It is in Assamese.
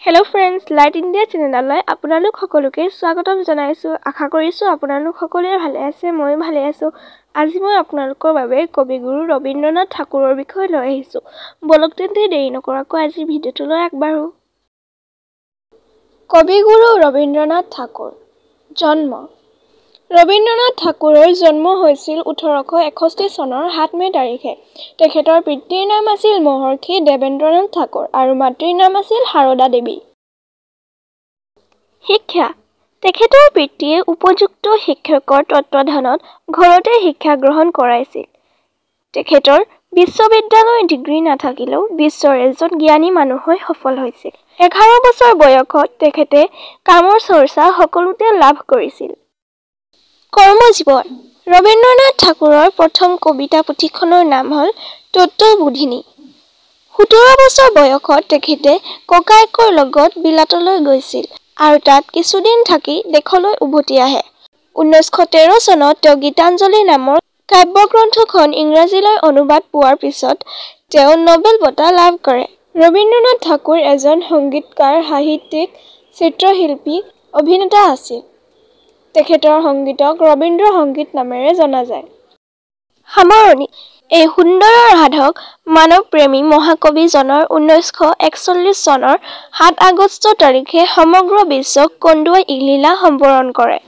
Hello friends, Light India channel আপোনালোক সকলোকে স্বাগতম জনাইছো। আশা কৰিছো আপোনালোক সকলোৱে ভালে আছে, মই ভালে আছো। আজি মই আপোনালোকৰ বাবে কবিগুৰু ৰবীন্দ্ৰনাথ ঠাকুৰৰ বিষয়ে লৈ আহিছো। বলক তেন্তে দেৰি নকৰাকৈ আজি ভিডিঅ'টোলৈ আগবাঢ়ো। কবিগুৰু ৰবীন্দ্ৰনাথ ঠাকুৰ জন্ম। ৰবীন্দ্ৰনাথ ঠাকুৰৰ জন্ম হৈছিল 1861 চনৰ 7 মে তাৰিখে। তেখেতৰ পিতৃৰ নাম আছিল মহৰ্ষি দেৱেন্দ্ৰনাথ ঠাকুৰ আৰু মাতৃৰ নাম আছিল সাৰদা দেৱী। শিক্ষা। তেখেতৰ পিতৃয়ে উপযুক্ত শিক্ষকৰ তত্ত্বাৱধানত ঘৰতে শিক্ষা গ্ৰহণ কৰাইছিল। তেখেতৰ বিশ্ববিদ্যালয়ৰ ডিগ্ৰী নাথাকিলেও বিশ্বৰ এজন জ্ঞানী মানুহ হৈ সফল হৈছিল। 11 বছৰ বয়সত তেখেতে কামৰ চৰ্চা সকলোতে লাভ কৰিছিল। কৰ্মজীৱন। ৰবীন্দ্ৰনাথ ঠাকুৰৰ প্ৰথম কবিতা পুথিখনৰ নাম হ'ল তত্ত্ববোধিনী। 17 বছৰ বয়সত তেখেতে ককায়েকৰ লগত বিলাতলৈ গৈছিল আৰু তাত কিছুদিন থাকি দেশলৈ উভতি আহে। 1913 চনত তেওঁ গীতাঞ্জলি নামৰ কাব্যগ্ৰন্থখন ইংৰাজীলৈ অনুবাদ পোৱাৰ পিছত তেওঁ নোবেল বঁটা লাভ কৰে। ৰবীন্দ্ৰনাথ ঠাকুৰ এজন সংগীতকাৰ, সাহিত্যিক, চিত্ৰশিল্পী, অভিনেতা আছিল। তেখেতৰ সংগীতক ৰবীন্দ্ৰ সংগীত নামেৰে জনা যায়। সামৰণি। এই সুন্দৰ সাধক মানৱপ্ৰেমী মহাকবিজনৰ 1941 চনৰ 7 আগষ্ট তাৰিখে সমগ্ৰ বিশ্বক কন্দুৱাই ইহলীলা সম্বৰণ কৰে।